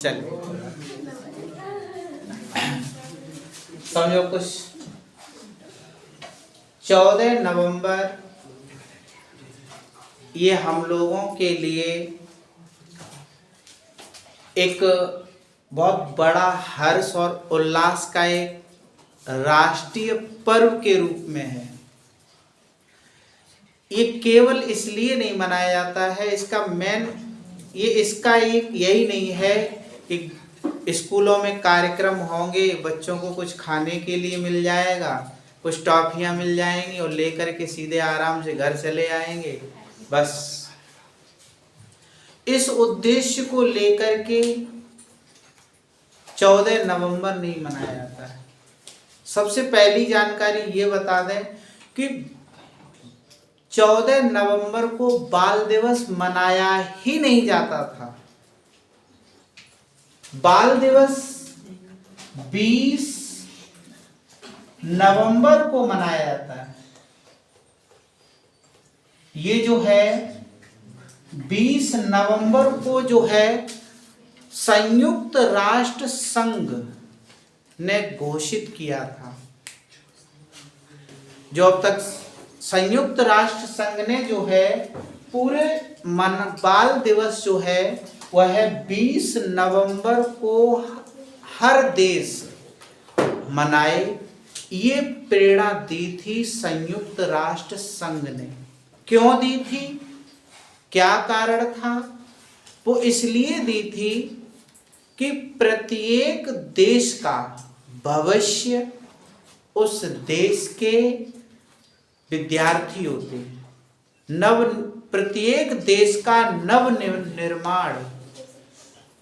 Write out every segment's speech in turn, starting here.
चलिए समझो कुछ। 14 नवंबर ये हम लोगों के लिए एक बहुत बड़ा हर्ष और उल्लास का एक राष्ट्रीय पर्व के रूप में है। ये केवल इसलिए नहीं मनाया जाता है, इसका मेन इसका एक यही नहीं है कि स्कूलों में कार्यक्रम होंगे, बच्चों को कुछ खाने के लिए मिल जाएगा, कुछ टॉफियां मिल जाएंगी और लेकर के सीधे आराम से घर चले आएंगे। बस इस उद्देश्य को लेकर के 14 नवंबर नहीं मनाया जाता है। सबसे पहली जानकारी ये बता दें कि 14 नवंबर को बाल दिवस मनाया ही नहीं जाता था। बाल दिवस 20 नवंबर को मनाया जाता है। ये जो है 20 नवंबर को जो है संयुक्त राष्ट्र संघ ने घोषित किया था। जो अब तक संयुक्त राष्ट्र संघ ने जो है पूरे बाल दिवस जो है वह 20 नवंबर को हर देश मनाए, ये प्रेरणा दी थी संयुक्त राष्ट्र संघ ने। क्यों दी थी, क्या कारण था? वो इसलिए दी थी कि प्रत्येक देश का भविष्य उस देश के विद्यार्थी होते हैं। प्रत्येक देश का नव निर्माण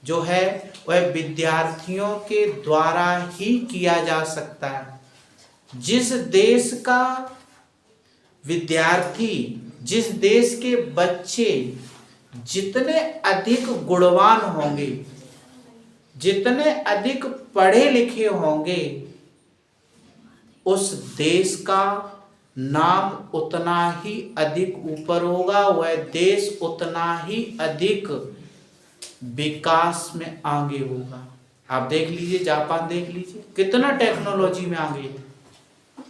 जो है वह विद्यार्थियों के द्वारा ही किया जा सकता है। जिस देश का विद्यार्थी, जिस देश के बच्चे जितने अधिक गुणवान होंगे, जितने अधिक पढ़े लिखे होंगे, उस देश का नाम उतना ही अधिक ऊपर होगा, वह देश उतना ही अधिक विकास में आगे होगा। आप देख लीजिए, जापान देख लीजिए, कितना टेक्नोलॉजी में आगे है।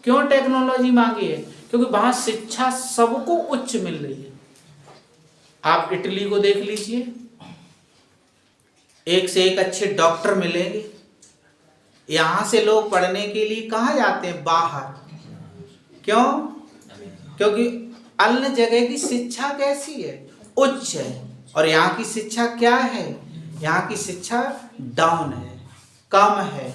क्यों टेक्नोलॉजी में आगे है? क्योंकि वहां शिक्षा सबको उच्च मिल रही है। आप इटली को देख लीजिए, एक से एक अच्छे डॉक्टर मिलेंगे। यहां से लोग पढ़ने के लिए कहाँ जाते हैं? बाहर। क्यों? क्योंकि अन्य जगह की शिक्षा कैसी है? उच्च है। और यहाँ की शिक्षा क्या है? यहाँ की शिक्षा डाउन है, कम है।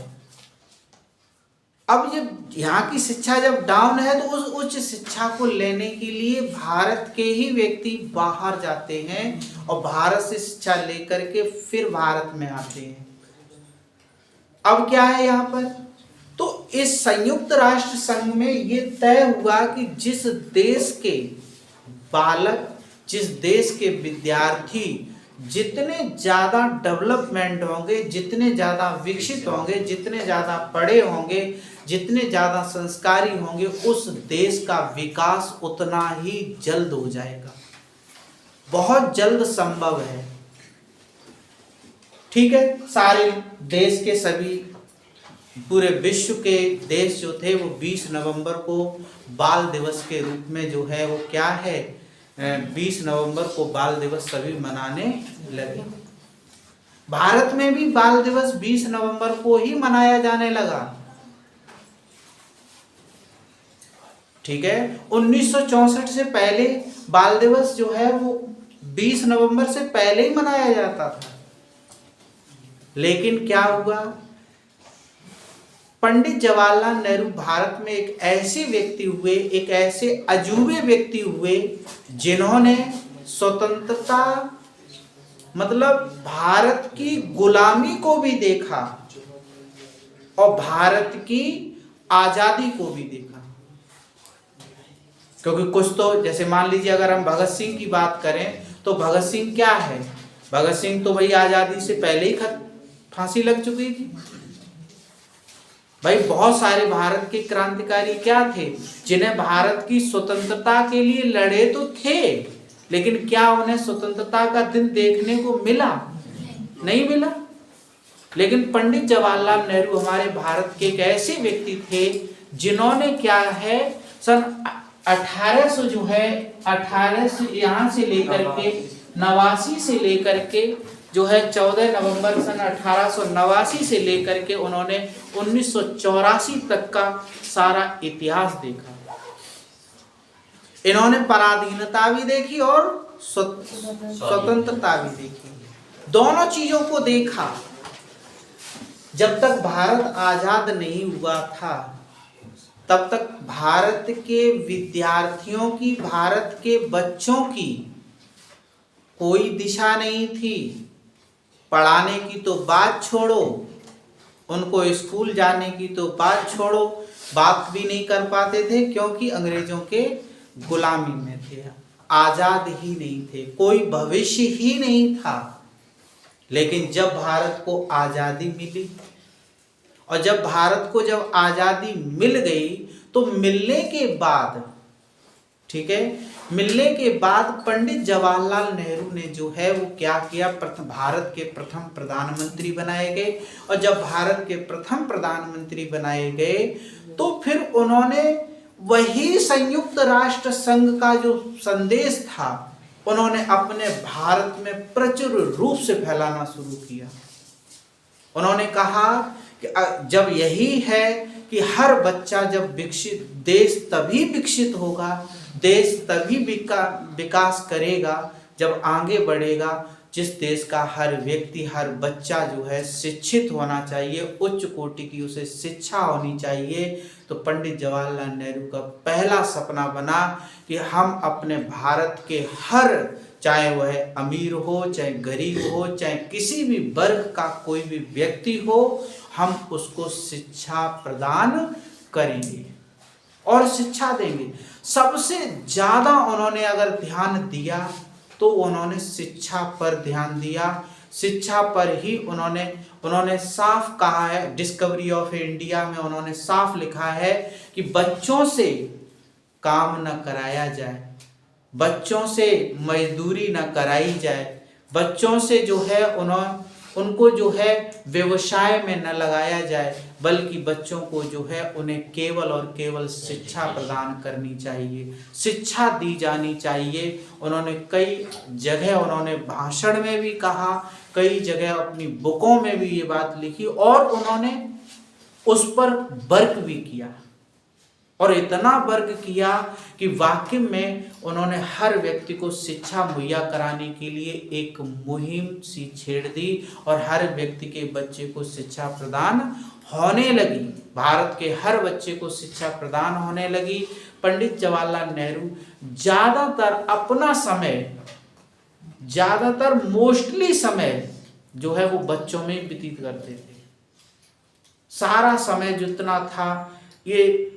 अब जब यहाँ की शिक्षा जब डाउन है तो उस उच्च शिक्षा को लेने के लिए भारत के ही व्यक्ति बाहर जाते हैं और भारत से शिक्षा लेकर के फिर भारत में आते हैं। अब क्या है यहाँ पर? तो इस संयुक्त राष्ट्र संघ में ये तय हुआ कि जिस देश के बालक, जिस देश के विद्यार्थी जितने ज्यादा डेवलपमेंट होंगे, जितने ज्यादा विकसित होंगे, जितने ज्यादा पढ़े होंगे, जितने ज्यादा संस्कारी होंगे, उस देश का विकास उतना ही जल्द हो जाएगा। बहुत जल्द संभव है। ठीक है, सारे देश के सभी, पूरे विश्व के देश जो थे वो 20 नवंबर को बाल दिवस के रूप में जो है वो क्या है, 20 नवंबर को बाल दिवस सभी मनाने लगे। भारत में भी बाल दिवस 20 नवंबर को ही मनाया जाने लगा। ठीक है, 1964 से पहले बाल दिवस जो है वो 20 नवंबर से पहले ही मनाया जाता था। लेकिन क्या हुआ, पंडित जवाहरलाल नेहरू भारत में एक ऐसे व्यक्ति हुए, एक ऐसे अजूबे व्यक्ति हुए जिन्होंने स्वतंत्रता मतलब भारत की गुलामी को भी देखा और भारत की आजादी को भी देखा। क्योंकि कुछ तो, जैसे मान लीजिए अगर हम भगत सिंह की बात करें तो भगत सिंह क्या है? भगत सिंह तो भाई आजादी से पहले ही फांसी लग चुकी थी। भाई बहुत सारे भारत के क्रांतिकारी क्या थे जिन्हें भारत की स्वतंत्रता के लिए लड़े तो थे, लेकिन क्या उन्हें स्वतंत्रता का दिन देखने को मिला? नहीं मिला। लेकिन पंडित जवाहरलाल नेहरू हमारे भारत के एक ऐसे व्यक्ति थे जिन्होंने क्या है सन 1800 जो है 1800 यहाँ से लेकर के 89 से लेकर के जो है 14 नवंबर सन 1889 से लेकर के उन्होंने 1984 तक का सारा इतिहास देखा। इन्होंने पराधीनता भी देखी और स्वतंत्रता भी देखी, दोनों चीजों को देखा। जब तक भारत आजाद नहीं हुआ था तब तक भारत के विद्यार्थियों की, भारत के बच्चों की कोई दिशा नहीं थी। पढ़ाने की तो बात छोड़ो, उनको स्कूल जाने की तो बात छोड़ो, बात भी नहीं कर पाते थे क्योंकि अंग्रेजों के गुलामी में थे, आजाद ही नहीं थे, कोई भविष्य ही नहीं था। लेकिन जब भारत को आजादी मिली और जब भारत को जब आजादी मिल गई तो मिलने के बाद, ठीक है, मिलने के बाद पंडित जवाहरलाल नेहरू ने जो है वो क्या किया, भारत के प्रथम प्रधानमंत्री बनाए गए। और जब भारत के प्रथम प्रधानमंत्री बनाए गए तो फिर उन्होंने वही संयुक्त राष्ट्र संघ का जो संदेश था उन्होंने अपने भारत में प्रचुर रूप से फैलाना शुरू किया। उन्होंने कहा कि जब यही है कि हर बच्चा जब विकसित, देश तभी विकसित होगा, देश तभी विकास करेगा जब आगे बढ़ेगा जिस देश का हर व्यक्ति, हर बच्चा जो है शिक्षित होना चाहिए, उच्च कोटि की उसे शिक्षा होनी चाहिए। तो पंडित जवाहरलाल नेहरू का पहला सपना बना कि हम अपने भारत के हर, चाहे वह अमीर हो, चाहे गरीब हो, चाहे किसी भी वर्ग का कोई भी व्यक्ति हो, हम उसको शिक्षा प्रदान करेंगे और शिक्षा देंगे। सबसे ज्यादा उन्होंने अगर ध्यान दिया तो उन्होंने शिक्षा पर ध्यान दिया। शिक्षा पर ही उन्होंने साफ कहा है, डिस्कवरी ऑफ इंडिया में उन्होंने साफ लिखा है कि बच्चों से काम न कराया जाए, बच्चों से मजदूरी न कराई जाए, बच्चों से जो है उनको जो है व्यवसाय में न लगाया जाए, बल्कि बच्चों को जो है उन्हें केवल और केवल शिक्षा प्रदान करनी चाहिए, शिक्षा दी जानी चाहिए। उन्होंने कई जगह उन्होंने भाषण में भी कहा, कई जगह अपनी बुकों में भी ये बात लिखी और उन्होंने उस पर वर्क भी किया और इतना वर्क किया कि वाकई में उन्होंने हर व्यक्ति को शिक्षा मुहैया कराने के लिए एक मुहिम सी छेड़ दी और हर व्यक्ति के बच्चे को शिक्षा प्रदान होने लगी, भारत के हर बच्चे को शिक्षा प्रदान होने लगी। पंडित जवाहरलाल नेहरू ज़्यादातर अपना समय, ज़्यादातर मोस्टली समय जो है वो बच्चों में व्यतीत करते थे। सारा समय जितना था ये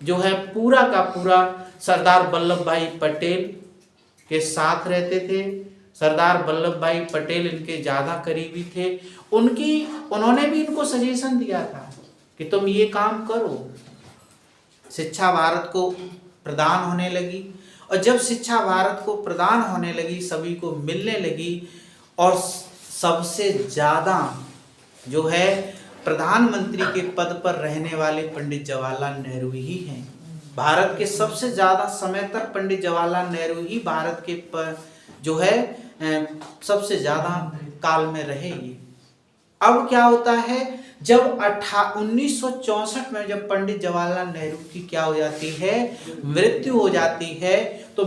जो है पूरा का पूरा सरदार वल्लभ भाई पटेल के साथ रहते थे। सरदार वल्लभ भाई पटेल इनके ज़्यादा करीबी थे। उन्होंने भी इनको सजेशन दिया था कि तुम ये काम करो। शिक्षा भारत को प्रदान होने लगी और जब शिक्षा भारत को प्रदान होने लगी, सभी को मिलने लगी और सबसे ज़्यादा जो है प्रधानमंत्री के पद पर रहने वाले पंडित जवाहरलाल नेहरू ही हैं। भारत के सबसे ज़्यादा समय तक पंडित जवाहरलाल नेहरू ही भारत के जो है सबसे ज़्यादा काल में रहे। ये अब क्या होता है, जब 1964 में जब पंडित जवाहरलाल नेहरू की क्या हो जाती है, मृत्यु हो जाती है, तो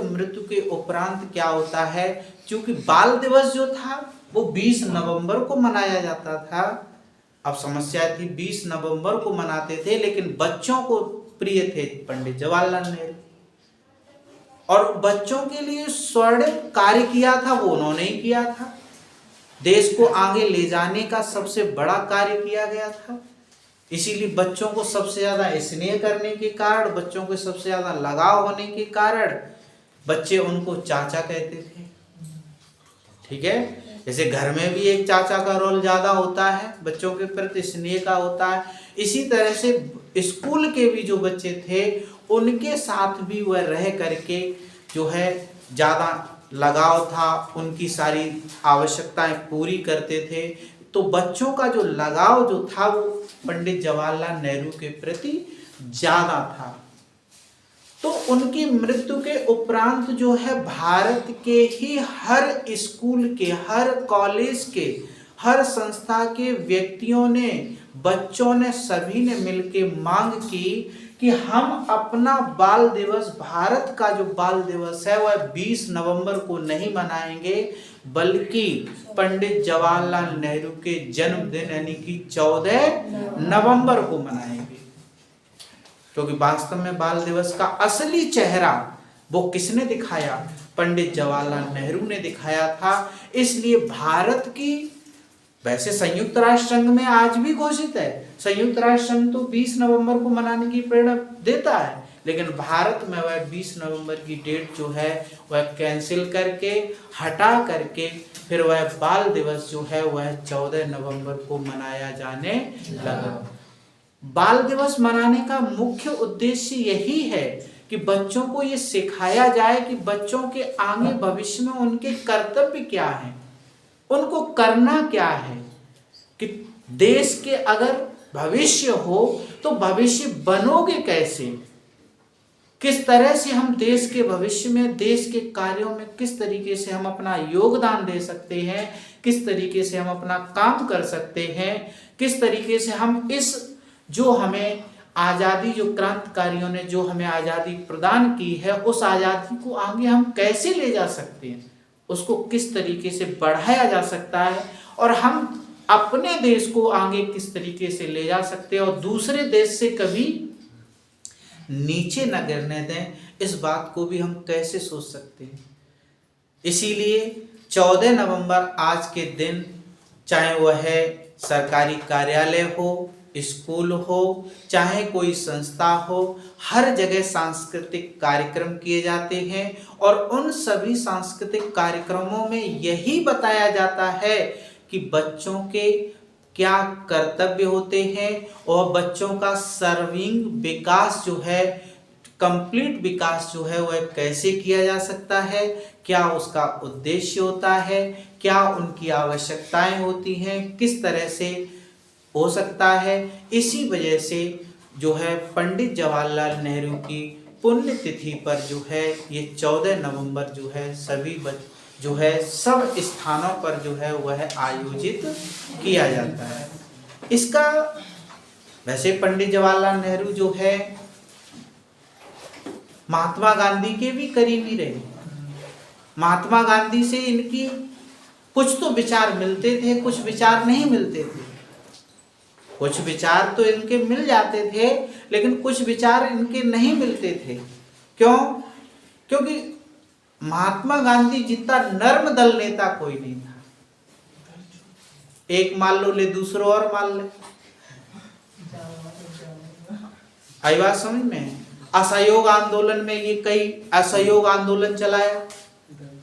मृत्यु के उपरांत क्या होता है, क्योंकि बाल दिवस जो था वो 20 नवंबर को मनाया जाता था। अब समस्या थी 20 नवंबर को मनाते थे, लेकिन बच्चों को प्रिय थे पंडित जवाहरलाल नेहरू और बच्चों के लिए स्वर्णिम कार्य किया था वो उन्होंने ही किया था। देश को आगे ले जाने का सबसे बड़ा कार्य किया गया था। इसीलिए बच्चों को सबसे ज्यादा स्नेह करने के कारण, बच्चों को सबसे ज्यादा लगाव होने के कारण बच्चे उनको चाचा कहते थे। ठीक है, जैसे घर में भी एक चाचा का रोल ज्यादा होता है, बच्चों के प्रति स्नेह का होता है, इसी तरह से स्कूल के भी जो बच्चे थे उनके साथ भी वह रह करके जो है ज्यादा लगाव था, उनकी सारी आवश्यकताएं पूरी करते थे। तो बच्चों का जो लगाव जो था वो पंडित जवाहरलाल नेहरू के प्रति ज्यादा था। तो उनकी मृत्यु के उपरांत जो है भारत के ही हर स्कूल के, हर कॉलेज के, हर संस्था के व्यक्तियों ने, बच्चों ने, सभी ने मिलकर मांग की कि हम अपना बाल दिवस, भारत का जो बाल दिवस है वह 20 नवंबर को नहीं मनाएंगे, बल्कि पंडित जवाहरलाल नेहरू के जन्मदिन यानी कि 14 नवंबर को मनाएंगे। क्योंकि वास्तव में बाल दिवस का असली चेहरा वो किसने दिखाया? पंडित जवाहरलाल नेहरू ने दिखाया था। इसलिए भारत की, वैसे संयुक्त राष्ट्र संघ में आज भी घोषित है, संयुक्त राष्ट्र संघ तो 20 नवंबर को मनाने की प्रेरणा देता है, लेकिन भारत में वह 20 नवंबर की डेट जो है वह कैंसिल करके, हटा करके फिर वह बाल दिवस जो है वह 14 नवंबर को मनाया जाने लगा। बाल दिवस मनाने का मुख्य उद्देश्य यही है कि बच्चों को ये सिखाया जाए कि बच्चों के आगे भविष्य में उनके कर्तव्य क्या हैं, उनको करना क्या है, कि देश के अगर भविष्य हो तो भविष्य बनोगे कैसे, किस तरह से हम देश के भविष्य में, देश के कार्यों में किस तरीके से हम अपना योगदान दे सकते हैं, किस तरीके से हम अपना काम कर सकते हैं, किस तरीके से हम इस जो हमें आज़ादी, जो क्रांतिकारियों ने जो हमें आज़ादी प्रदान की है, उस आज़ादी को आगे हम कैसे ले जा सकते हैं, उसको किस तरीके से बढ़ाया जा सकता है, और हम अपने देश को आगे किस तरीके से ले जा सकते हैं और दूसरे देश से कभी नीचे न गिरने दें, इस बात को भी हम कैसे सोच सकते हैं। इसीलिए 14 नवंबर आज के दिन, चाहे वह सरकारी कार्यालय हो, स्कूल हो, चाहे कोई संस्था हो, हर जगह सांस्कृतिक कार्यक्रम किए जाते हैं और उन सभी सांस्कृतिक कार्यक्रमों में यही बताया जाता है कि बच्चों के क्या कर्तव्य होते हैं और बच्चों का सर्वांगीण विकास जो है, कंप्लीट विकास जो है वह कैसे किया जा सकता है, क्या उसका उद्देश्य होता है, क्या उनकी आवश्यकताएं होती हैं, किस तरह से हो सकता है। इसी वजह से जो है पंडित जवाहरलाल नेहरू की पुण्यतिथि पर जो है ये 14 नवंबर जो है सभी जो है सब स्थानों पर जो है वह आयोजित किया जाता है। इसका वैसे पंडित जवाहरलाल नेहरू जो है महात्मा गांधी के भी करीबी रहे। महात्मा गांधी से इनकी कुछ तो विचार मिलते थे, कुछ विचार नहीं मिलते थे। कुछ विचार तो इनके मिल जाते थे, लेकिन कुछ विचार इनके नहीं मिलते थे। क्यों? क्योंकि महात्मा गांधी जितना नर्म दल नेता कोई नहीं था। एक मान लो ले, दूसरो और मान ले, आई बात समझ में? असहयोग आंदोलन में ये कई असहयोग आंदोलन चलाया,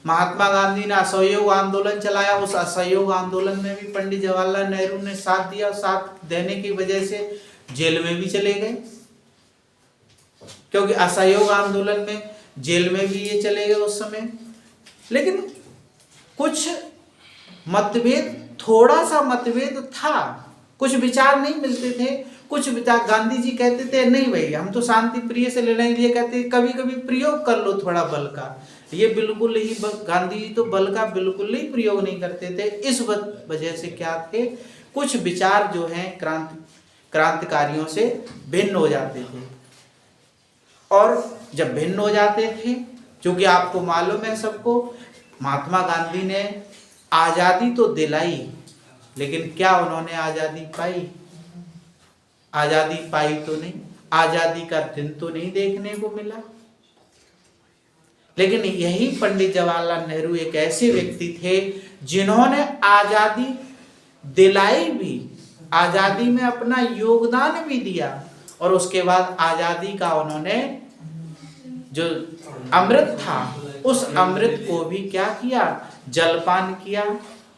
महात्मा गांधी ने असहयोग आंदोलन चलाया। उस असहयोग आंदोलन में भी पंडित जवाहरलाल नेहरू ने साथ दिया, साथ देने की वजह से जेल में भी चले गए, क्योंकि असहयोग आंदोलन में जेल में भी ये चले गए उस समय। लेकिन कुछ मतभेद, थोड़ा सा मतभेद था, कुछ विचार नहीं मिलते थे। कुछ विचार गांधी जी कहते थे नहीं भाई हम तो शांति प्रिय से लड़ने के लिए कहते, कभी कभी प्रयोग कर लो थोड़ा बल का। ये बिल्कुल ही गांधी जी तो बल का बिल्कुल ही प्रयोग नहीं करते थे। इस वजह से क्या थे, कुछ विचार जो हैं क्रांतिकारियों से भिन्न हो जाते थे। और जब भिन्न हो जाते थे, क्योंकि आपको मालूम है सबको, महात्मा गांधी ने आज़ादी तो दिलाई, लेकिन क्या उन्होंने आज़ादी पाई? आज़ादी पाई तो नहीं, आज़ादी का दिन तो नहीं देखने को मिला। लेकिन यही पंडित जवाहरलाल नेहरू एक ऐसे व्यक्ति थे जिन्होंने आज़ादी दिलाई भी, आज़ादी में अपना योगदान भी दिया, और उसके बाद आज़ादी का उन्होंने जो अमृत था उस अमृत को भी क्या किया, जलपान किया,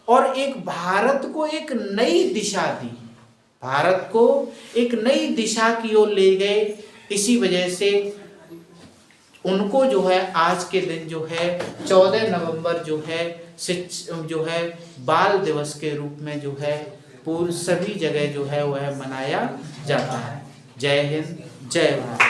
और एक भारत को एक नई दिशा दी, भारत को एक नई दिशा की ओर ले गए। इसी वजह से उनको जो है आज के दिन जो है 14 नवंबर जो है बाल दिवस के रूप में जो है पूरी सभी जगह जो है वह मनाया जाता है। जय हिंद, जय भारत।